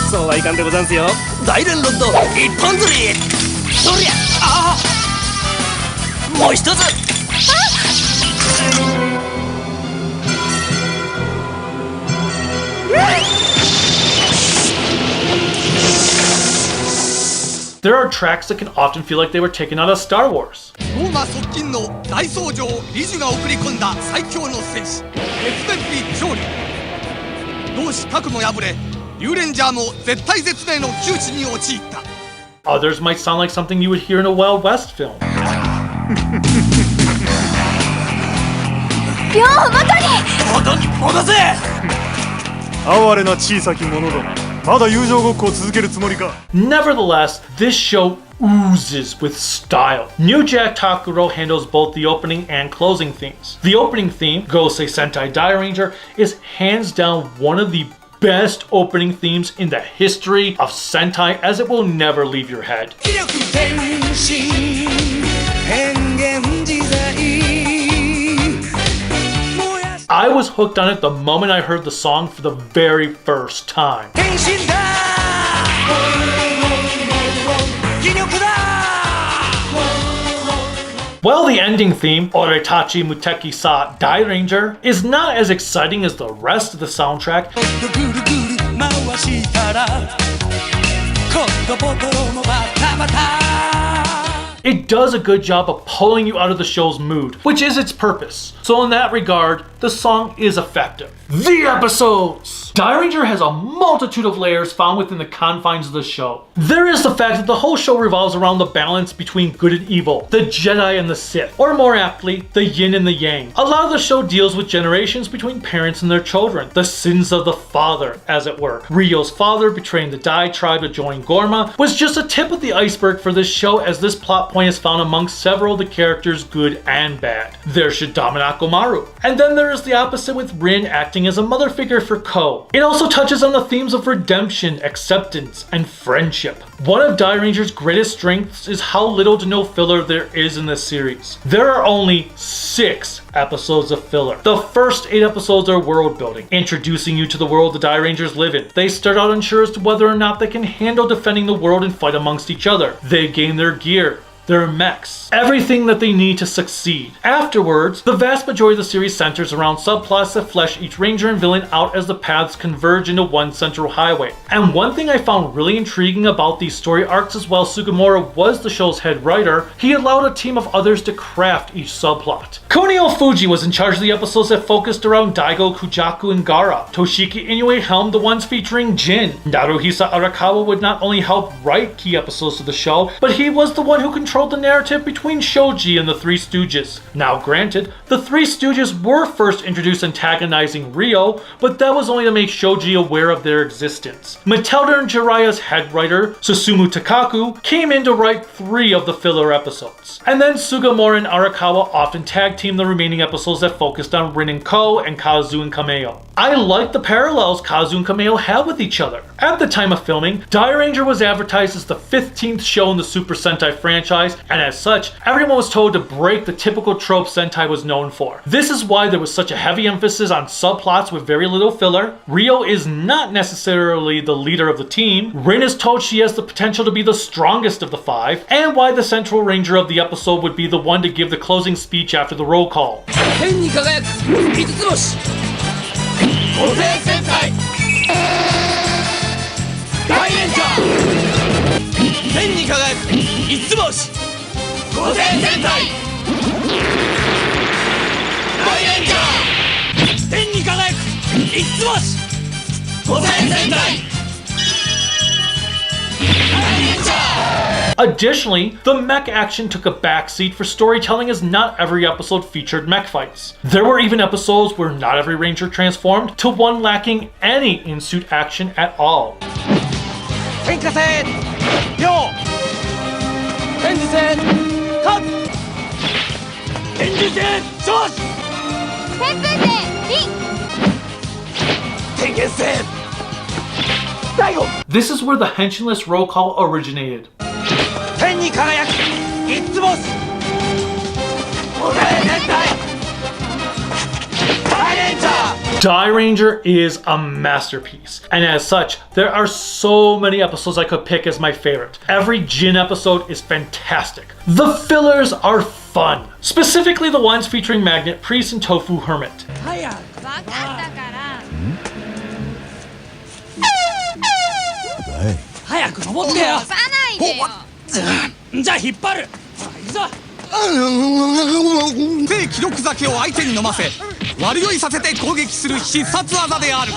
そうはいかんでござんすよ。大連ロッド一本釣り。そりゃ、ああ。もう一つ。 There are tracks that can often feel like they were taken out of Star Wars. ゴーマ側近の大僧正リジュが送り込んだ最強の戦士決然に勝利。同志核も破れ、竜レンジャーも絶体絶命の窮地に陥った。 Others might sound like something you would hear in a Wild West film. 両元に元に戻せ。哀れな小さき者ども。 まだ友情ごっこを続けるつもりか。 Nevertheless, this show oozes with style. New Jack Takuro handles both the opening and closing themes. The opening theme, Gosei Sentai Dairanger, is hands down one of the best opening themes in the history of Sentai, as it will never leave your head. I was hooked on it the moment I heard the song for the very first time. While the ending theme, Oretachi Muteki Sa Dairanger, is not as exciting as the rest of the soundtrack, it does a good job of pulling you out of the show's mood, which is its purpose. So in that regard, the song is effective. The episodes! Dairanger has a multitude of layers found within the confines of the show. There is the fact that the whole show revolves around the balance between good and evil, the Jedi and the Sith, or more aptly, the yin and the yang. A lot of the show deals with generations between parents and their children, the sins of the father, as it were. Ryo's father betraying the Dai tribe to join Gorma was just a tip of the iceberg for this show, as this plot point is found amongst several of the characters, good and bad. There's Shidama Nakomaru. And then there is the opposite, with Rin acting as a mother figure for Ko. It also touches on the themes of redemption, acceptance, and friendship. One of Dairanger's greatest strengths is how little to no filler there is in this series. There are only 6 episodes of filler. The first 8 episodes are world building, introducing you to the world the Dairangers live in. They start out unsure as to whether or not they can handle defending the world and fight amongst each other. They gain their gear, their mechs, everything that they need to succeed. Afterwards, the vast majority of the series centers around subplots that flesh each ranger and villain out as the paths converge into one central highway. And one thing I found really intriguing about these these story arcs, as while Sugimura was the show's head writer, he allowed a team of others to craft each subplot. Kunio Fuji was in charge of the episodes that focused around Daigo, Kujaku, and Gaara. Toshiki Inoue helmed the ones featuring Jin. Naruhisa Arakawa would not only help write key episodes of the show, but he was the one who controlled the narrative between Shoji and the Three Stooges. Now granted, the Three Stooges were first introduced antagonizing Ryo, but that was only to make Shoji aware of their existence. Metelda and Jiraiya's head writer, Susumu Takaku, came in to write 3 of the filler episodes. And then Sugimura and Arakawa often tag teamed the remaining episodes that focused on Rin and Ko and Kazu and Kameo. I like the parallels Kazu and Kameo have with each other. At the time of filming, Dairanger was advertised as the 15th show in the Super Sentai franchise, and as such, everyone was told to break the typical trope Sentai was known for. This is why there was such a heavy emphasis on subplots with very little filler. Ryo is not necessarily the leader of the team. Rin is told she has the potential to be the strongest of the 5, and why the central ranger of the episode would be the one to give the closing speech after the roll call. 天に輝く五つ星五星戦隊大レンジャー天に輝く五つ星五星戦隊大レンジャー天に輝く五つ星五星戦隊 Additionally, the mech action took a backseat for storytelling, as not every episode featured mech fights. There were even episodes where not every ranger transformed, to one lacking any in-suit action at all. 天下戦両天寿戦勝天寿戦勝利旋風戦凛天元戦 This is where the henchless roll call originated. 天に輝く五つ星五星戦隊大レンジャー Dairanger is a masterpiece, and as such, there are so many episodes I could pick as my favorite. Every Jin episode is fantastic. The fillers are fun, specifically the ones featuring Magnet Priest and Tofu Hermit. 早く登ってよ押さないでよじゃあ引っ張る行くぞ低気力酒を相手に飲ませ悪酔いさせて攻撃する必殺技である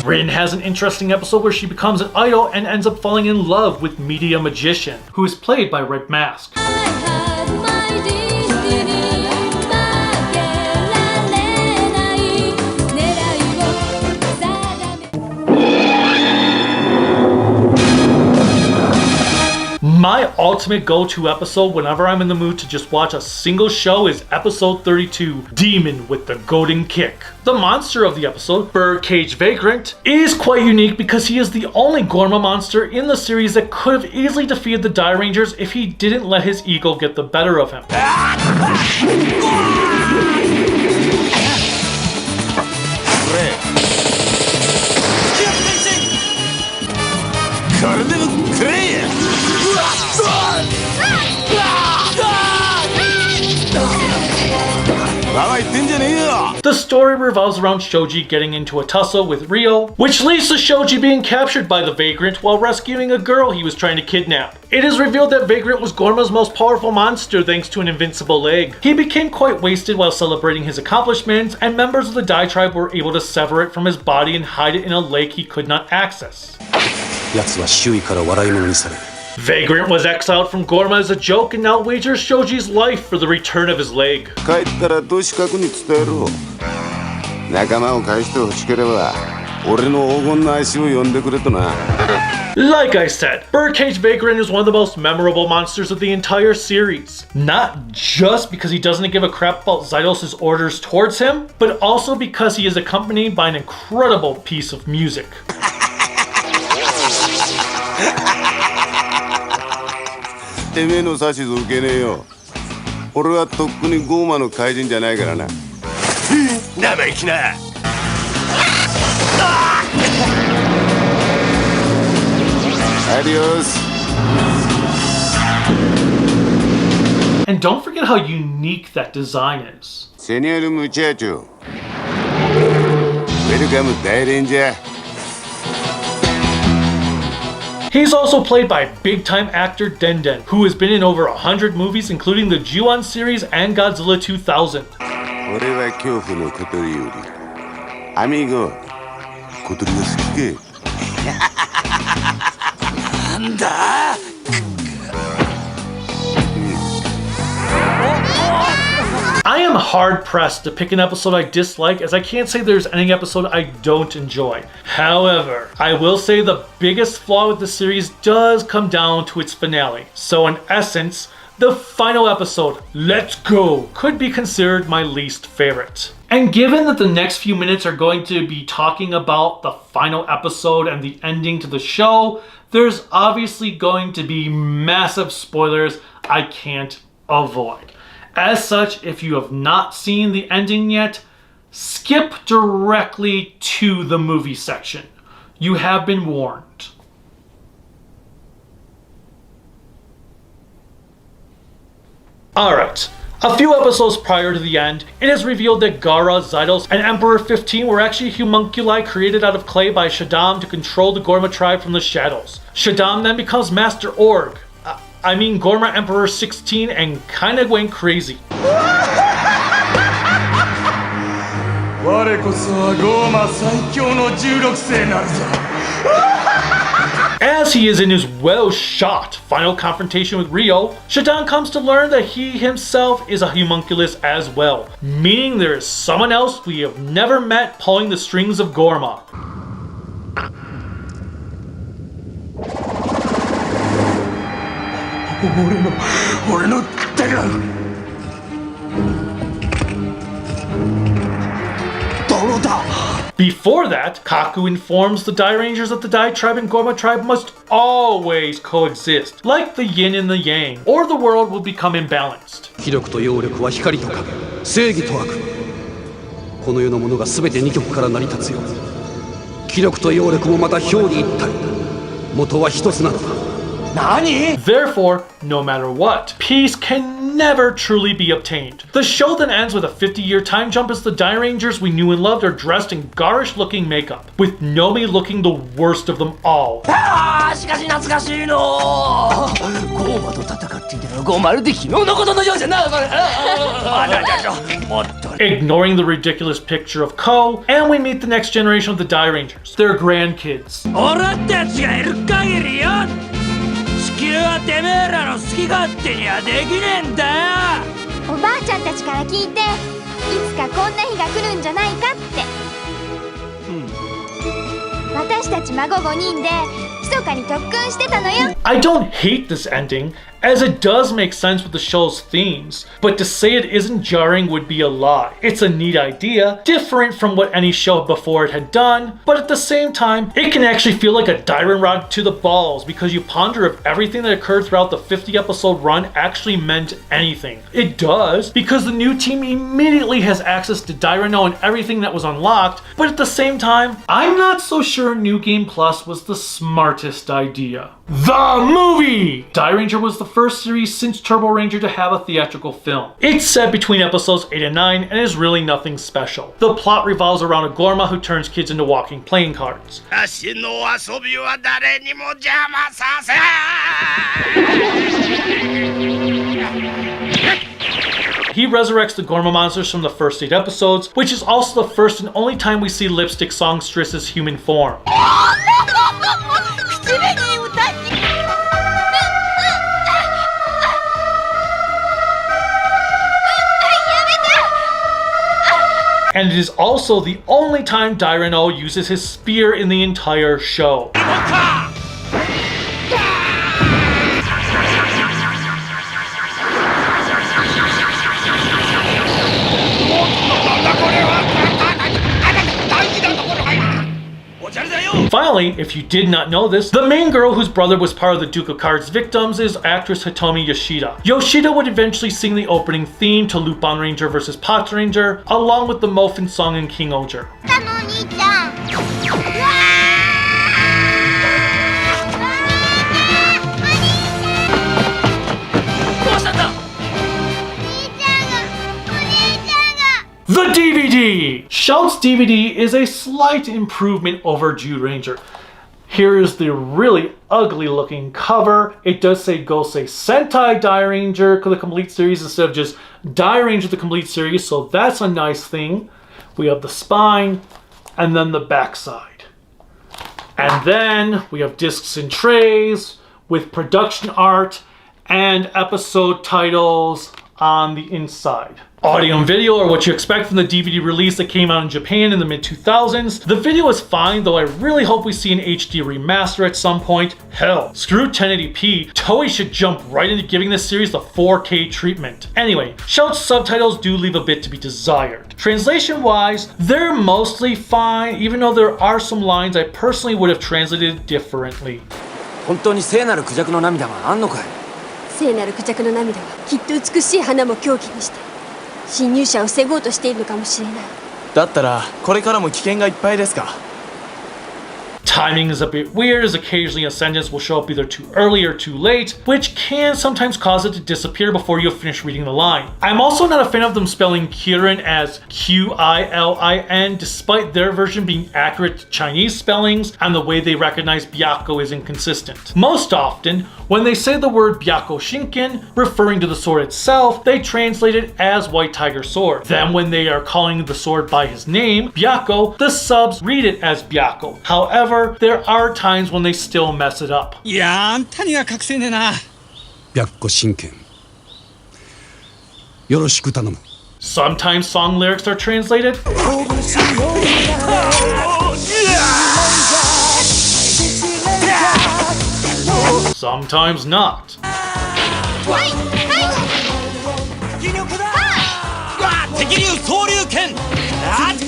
Rin has an interesting episode where she becomes an idol and ends up falling in love with Media Magician, who is played by Red Mask. My ultimate go-to episode whenever I'm in the mood to just watch a single show is episode 32, Demon with the Golden Kick. The monster of the episode, Birdcage Vagrant, is quite unique because he is the only Gorma monster in the series that could have easily defeated the Dairangers if he didn't let his ego get the better of him. The story revolves around Shoji getting into a tussle with Ryo, which leads to Shoji being captured by the Vagrant while rescuing a girl he was trying to kidnap. It is revealed that Vagrant was Gorma's most powerful monster thanks to an invincible leg. He became quite wasted while celebrating his accomplishments, and members of the Dai tribe were able to sever it from his body and hide it in a lake he could not access. Vagrant was exiled from Gorma as a joke and now wagers Shoji's life for the return of his leg. Like I said, Birdcage Vagrant is one of the most memorable monsters of the entire series. Not just because he doesn't give a crap about Zydos' orders towards him, but also because he is accompanied by an incredible piece of music. てめえの指図受けねえよ。俺はとっくにゴーマの怪人じゃないからな。生意気な。Adios. And don't forget how unique that design is. Señor muchacho, Welcome, Dairanger. He's also played by big-time actor Denden, who has been in over 100 movies, including the Ju-On series and Godzilla 2000. 俺は恐怖の小鳥よりアミーゴ小鳥が好きかなんだI am hard-pressed to pick an episode I dislike, as I can't say there's any episode I don't enjoy. However, I will say the biggest flaw with the series does come down to its finale. So in essence, the final episode, Let's Go, could be considered my least favorite. And given that the next few minutes are going to be talking about the final episode and the ending to the show, there's obviously going to be massive spoilers I can't avoid. As such, if you have not seen the ending yet, skip directly to the movie section. You have been warned. Alright, a few episodes prior to the end, it is revealed that Gaara, Zydos, and Emperor 15 were actually homunculi created out of clay by Shaddam to control the Gorma tribe from the shadows. Shaddam then becomes Master Org. Gorma Emperor 16 and kinda went crazy. As he is in his well-shot final confrontation with Ryo, Shaddam comes to learn that he himself is a homunculus as well, meaning there is someone else we have never met pulling the strings of Gorma. Before that, Kaku informs the Dairangers that the Dai tribe and Gorma tribe must always coexist, like the yin and the yang, or the world will become imbalanced. 気力と揚力は光と影、正義と悪。この世のものが全て二極から成り立つよ。気力と揚力もまた表裏一体。元は一つなのだ。Therefore, no matter what, peace can never truly be obtained. The show then ends with a 50-year time jump as the Dairangers we knew and loved are dressed in garish-looking makeup, with Nomi looking the worst of them all. しかし懐かしいのゴーマと戦っていたのゴーまるで昨日のことのようじゃな Ignoring the ridiculous picture of Ko, and we meet the next generation of the Dairangers, their grandkids. 俺たちがいる限りよ地球はてめえらの好き勝手にはできねえんだよおばあちゃんたちから聞いていつかこんな日が来るんじゃないかって、私たち孫5人で密かに特訓してたのよ。 I don't hate this ending, as it does make sense with the show's themes, but to say it isn't jarring would be a lie. It's a neat idea, different from what any show before it had done, but at the same time, it can actually feel like a Dairon rod to the balls because you ponder if everything that occurred throughout the 50-episode run actually meant anything. It does, because the new team immediately has access to Dairano and everything that was unlocked, but at the same time, I'm not so sure New Game Plus was the smartest idea. The movie! Dairanger was the first series since Turbo Ranger to have a theatrical film. It's set between episodes 8 and 9 and is really nothing special. The plot revolves around a Gorma who turns kids into walking playing cards. He resurrects the Gorma monsters from the first 8 episodes, which is also the first and only time we see Lipstick Songstress's human form. And it is also the only time Dairano uses his spear in the entire show. Finally, if you did not know this, the main girl whose brother was part of the Duke of Cards victims is actress Hitomi Yoshida. Yoshida would eventually sing the opening theme to Lupin Ranger vs. Pot Ranger, along with the Mofin song in King Oger. The DVD! Shout's DVD is a slight improvement over Dairanger. Here is the really ugly looking cover. It does say Gosei Sentai Dairanger, the complete series, instead of just Dairanger, the complete series, so that's a nice thing. We have the spine, and then the backside. And then we have discs and trays with production art and episode titles on the inside. Audio and video are what you expect from the DVD release that came out in Japan in the mid-2000s. The video is fine, though I really hope we see an HD remaster at some point. Hell, screw 1080p, Toei should jump right into giving this series the 4K treatment. Anyway, Shout's subtitles do leave a bit to be desired. Translation-wise, they're mostly fine, even though there are some lines I personally would have translated differently. 本当に聖なるクジャクの涙はあんのかい？聖なるクジャクの涙はきっと美しい花も狂気にして侵入者を防ごうとしているのかもしれない。だったらこれからも危険がいっぱいですか？ Timing is a bit weird, as occasionally a sentence will show up either too early or too late, which can sometimes cause it to disappear before you finish reading the line. I'm also not a fan of them spelling Kirin as Q-I-L-I-N, despite their version being accurate to Chinese spellings, and the way they recognize Byakko is inconsistent. Most often, when they say the word Byakko Shinken, referring to the sword itself, they translate it as White Tiger Sword. Then when they are calling the sword by his name, Byakko, the subs read it as Byakko. However, there are times when they still mess it up. いや、あんたには隠せねえな。白虎真剣。よろしく頼む。 Sometimes song lyrics are translated. Sometimes not.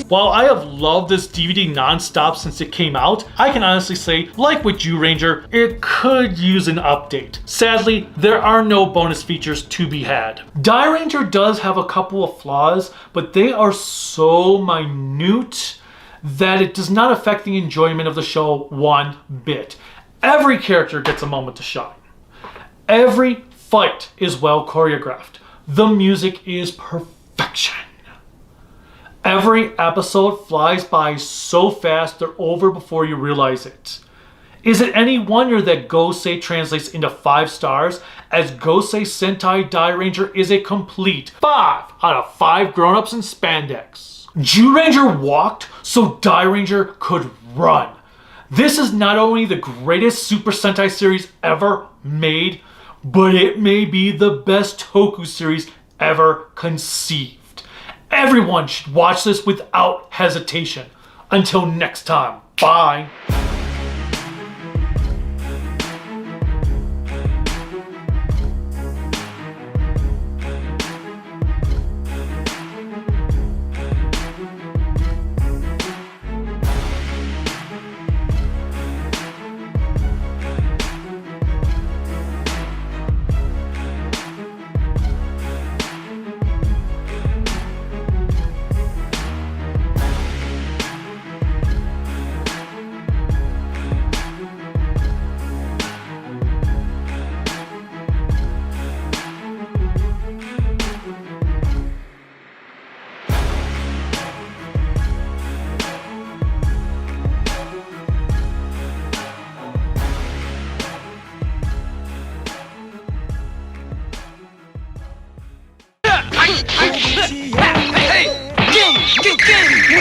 While I have loved this DVD non-stop since it came out, I can honestly say, like with Dairanger, it could use an update. Sadly, there are no bonus features to be had. Dairanger does have a couple of flaws, but they are so minute that it does not affect the enjoyment of the show one bit. Every character gets a moment to shine. Every fight is well choreographed. The music is perfection. Every episode flies by so fast they're over before you realize it. Is it any wonder that Gosei translates into 5 stars, as Gosei Sentai Dairanger is a complete 5 out of 5 grown-ups in spandex. Dairanger walked so Dairanger could run. This is not only the greatest Super Sentai series ever made, but it may be the best Toku series ever conceived. Everyone should watch this without hesitation. Until next time, bye.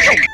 Hey!